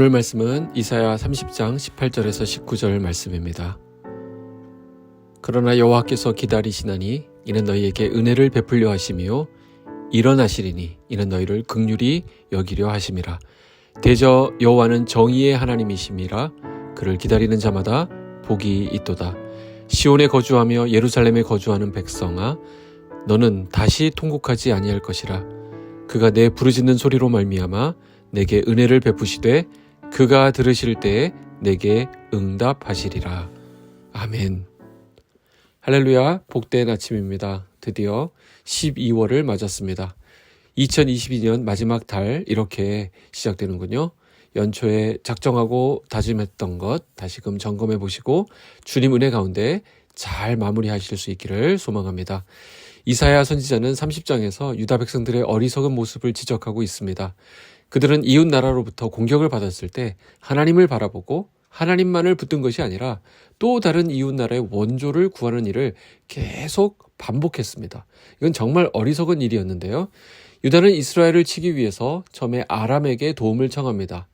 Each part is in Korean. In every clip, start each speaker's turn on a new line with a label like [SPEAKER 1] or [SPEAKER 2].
[SPEAKER 1] 오늘 말씀은 이사야 30장 18절에서 19절 말씀입니다. 그러나 여호와께서 기다리시나니 이는 너희에게 은혜를 베풀려 하심이요 일어나시리니 이는 너희를 긍휼히 여기려 하심이라. 대저 여호와는 정의의 하나님이심이라. 그를 기다리는 자마다 복이 있도다. 시온에 거주하며 예루살렘에 거주하는 백성아, 너는 다시 통곡하지 아니할 것이라. 그가 내 부르짖는 소리로 말미암아 내게 은혜를 베푸시되 그가 들으실 때에 내게 응답하시리라. 아멘. 할렐루야, 복된 아침입니다. 드디어 12월을 맞았습니다. 2022년 마지막 달 이렇게 시작되는군요. 연초에 작정하고 다짐했던 것 다시금 점검해 보시고 주님 은혜 가운데 잘 마무리하실 수 있기를 소망합니다. 이사야 선지자는 30장에서 유다 백성들의 어리석은 모습을 지적하고 있습니다. 그들은 이웃 나라로부터 공격을 받았을 때 하나님을 바라보고 하나님만을 붙든 것이 아니라 또 다른 이웃 나라의 원조를 구하는 일을 계속 반복했습니다. 이건 정말 어리석은 일이었는데요. 유다는 이스라엘을 치기 위해서 처음에 아람에게 도움을 청합니다.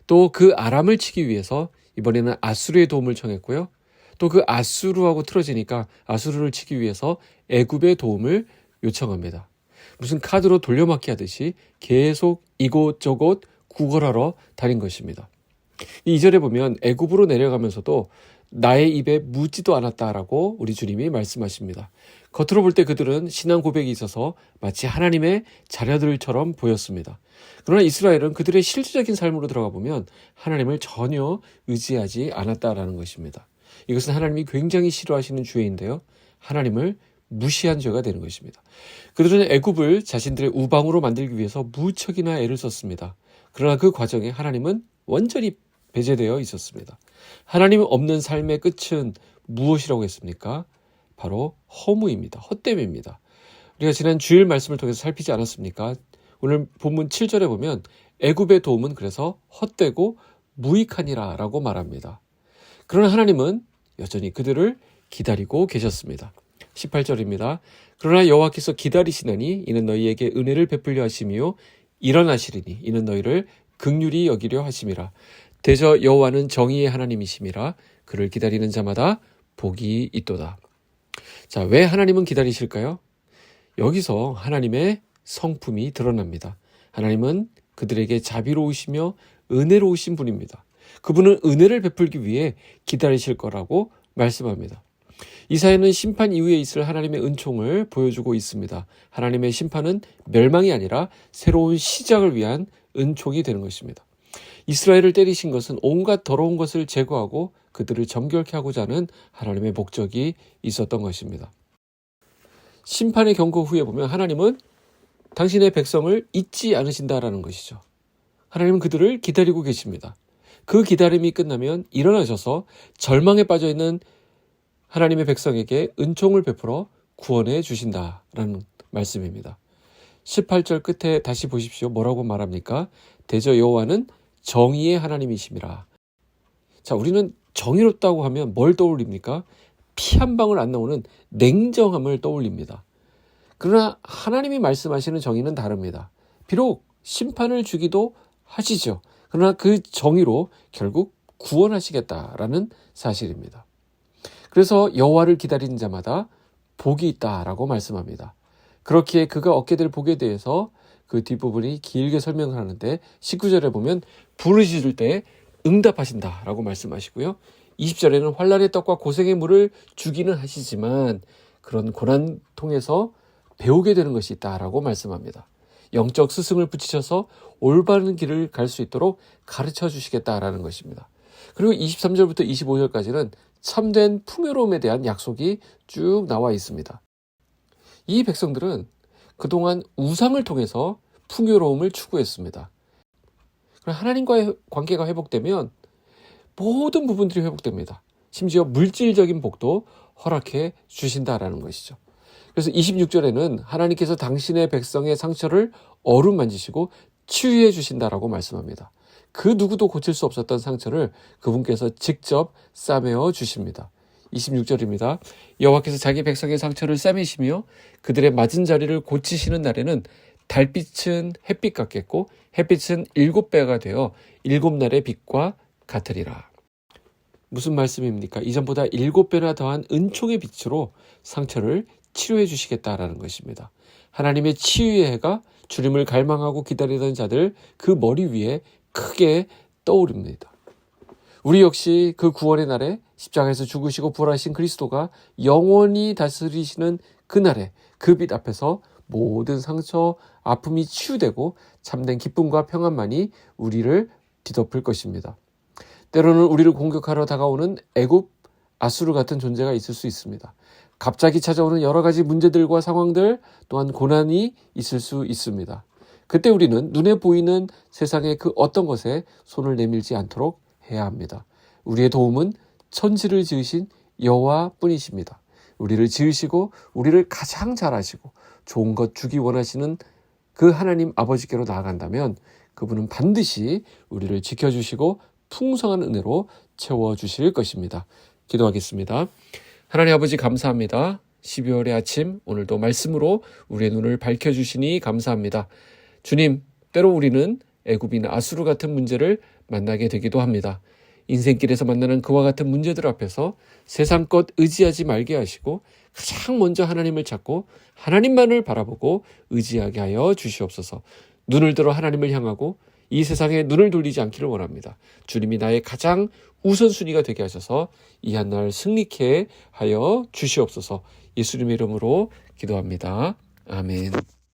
[SPEAKER 1] 또 그 아람을 치기 위해서 이번에는 아수르의 도움을 청했고요. 또 그 아수르하고 틀어지니까 아수르를 치기 위해서 애굽의 도움을 요청합니다. 무슨 카드로 돌려막기 하듯이 계속 이곳저곳 구걸하러 다닌 것입니다. 이 2절에 보면 애굽으로 내려가면서도 나의 입에 묻지도 않았다라고 우리 주님이 말씀하십니다. 겉으로 볼 때 그들은 신앙 고백이 있어서 마치 하나님의 자녀들처럼 보였습니다. 그러나 이스라엘은 그들의 실질적인 삶으로 들어가 보면 하나님을 전혀 의지하지 않았다라는 것입니다. 이것은 하나님이 굉장히 싫어하시는 죄인데요. 하나님을 무시한 죄가 되는 것입니다. 그들은 애굽을 자신들의 우방으로 만들기 위해서 무척이나 애를 썼습니다. 그러나 그 과정에 하나님은 완전히 배제되어 있었습니다. 하나님 없는 삶의 끝은 무엇이라고 했습니까? 바로 허무입니다. 헛됨입니다. 우리가 지난 주일 말씀을 통해서 살피지 않았습니까? 오늘 본문 7절에 보면 애굽의 도움은 그래서 헛되고 무익하니라 라고 말합니다. 그러나 하나님은 여전히 그들을 기다리고 계셨습니다. 18절입니다. 그러나 여호와께서 기다리시나니 이는 너희에게 은혜를 베풀려 하심이요 일어나시리니 이는 너희를 긍휼히 여기려 하심이라. 대저 여호와는 정의의 하나님이심이라. 그를 기다리는 자마다 복이 있도다. 자, 왜 하나님은 기다리실까요? 여기서 하나님의 성품이 드러납니다. 하나님은 그들에게 자비로우시며 은혜로우신 분입니다. 그분은 은혜를 베풀기 위해 기다리실 거라고 말씀합니다. 이사야는 심판 이후에 있을 하나님의 은총을 보여주고 있습니다. 하나님의 심판은 멸망이 아니라 새로운 시작을 위한 은총이 되는 것입니다. 이스라엘을 때리신 것은 온갖 더러운 것을 제거하고 그들을 정결케 하고자 하는 하나님의 목적이 있었던 것입니다. 심판의 경고 후에 보면 하나님은 당신의 백성을 잊지 않으신다라는 것이죠. 하나님은 그들을 기다리고 계십니다. 그 기다림이 끝나면 일어나셔서 절망에 빠져있는 하나님의 백성에게 은총을 베풀어 구원해 주신다라는 말씀입니다. 18절 끝에 다시 보십시오. 뭐라고 말합니까? 대저 여호와는 정의의 하나님이심이라. 자, 우리는 정의롭다고 하면 뭘 떠올립니까? 피 한 방울 안 나오는 냉정함을 떠올립니다. 그러나 하나님이 말씀하시는 정의는 다릅니다. 비록 심판을 주기도 하시죠. 그러나 그 정의로 결국 구원하시겠다라는 사실입니다. 그래서 여호와를 기다리는 자마다 복이 있다라고 말씀합니다. 그렇기에 그가 얻게 될 복에 대해서 그 뒷부분이 길게 설명을 하는데 19절에 보면 부르짖을 때 응답하신다라고 말씀하시고요. 20절에는 환난의 떡과 고생의 물을 주기는 하시지만 그런 고난 통해서 배우게 되는 것이 있다라고 말씀합니다. 영적 스승을 붙이셔서 올바른 길을 갈 수 있도록 가르쳐 주시겠다라는 것입니다. 그리고 23절부터 25절까지는 참된 풍요로움에 대한 약속이 쭉 나와 있습니다. 이 백성들은 그동안 우상을 통해서 풍요로움을 추구했습니다. 하나님과의 관계가 회복되면 모든 부분들이 회복됩니다. 심지어 물질적인 복도 허락해 주신다라는 것이죠. 그래서 26절에는 하나님께서 당신의 백성의 상처를 어루만지시고 치유해 주신다라고 말씀합니다. 그 누구도 고칠 수 없었던 상처를 그분께서 직접 싸매어 주십니다. 26절입니다. 여호와께서 자기 백성의 상처를 싸매시며 그들의 맞은 자리를 고치시는 날에는 달빛은 햇빛 같겠고 햇빛은 7배가 되어 7날의 빛과 같으리라. 무슨 말씀입니까? 이전보다 7배나 더한 은총의 빛으로 상처를 치료해 주시겠다라는 것입니다. 하나님의 치유의 해가 주님을 갈망하고 기다리던 자들 그 머리 위에 크게 떠오릅니다. 우리 역시 그 구원의 날에 십자가에서 죽으시고 부활하신 그리스도가 영원히 다스리시는 그날에 그 빛 앞에서 모든 상처, 아픔이 치유되고 참된 기쁨과 평안만이 우리를 뒤덮을 것입니다. 때로는 우리를 공격하러 다가오는 애굽, 아수르 같은 존재가 있을 수 있습니다. 갑자기 찾아오는 여러 가지 문제들과 상황들 또한 고난이 있을 수 있습니다. 그때 우리는 눈에 보이는 세상의 그 어떤 것에 손을 내밀지 않도록 해야 합니다. 우리의 도움은 천지를 지으신 여호와뿐이십니다. 우리를 지으시고 우리를 가장 잘 아시고 좋은 것 주기 원하시는 그 하나님 아버지께로 나아간다면 그분은 반드시 우리를 지켜주시고 풍성한 은혜로 채워주실 것입니다. 기도하겠습니다. 하나님 아버지 감사합니다. 12월의 아침 오늘도 말씀으로 우리의 눈을 밝혀주시니 감사합니다. 주님, 때로 우리는 애굽이나 아수르 같은 문제를 만나게 되기도 합니다. 인생길에서 만나는 그와 같은 문제들 앞에서 세상 것 의지하지 말게 하시고 가장 먼저 하나님을 찾고 하나님만을 바라보고 의지하게 하여 주시옵소서. 눈을 들어 하나님을 향하고 이 세상에 눈을 돌리지 않기를 원합니다. 주님이 나의 가장 우선순위가 되게 하셔서 이 한날 승리케 하여 주시옵소서. 예수님의 이름으로 기도합니다. 아멘.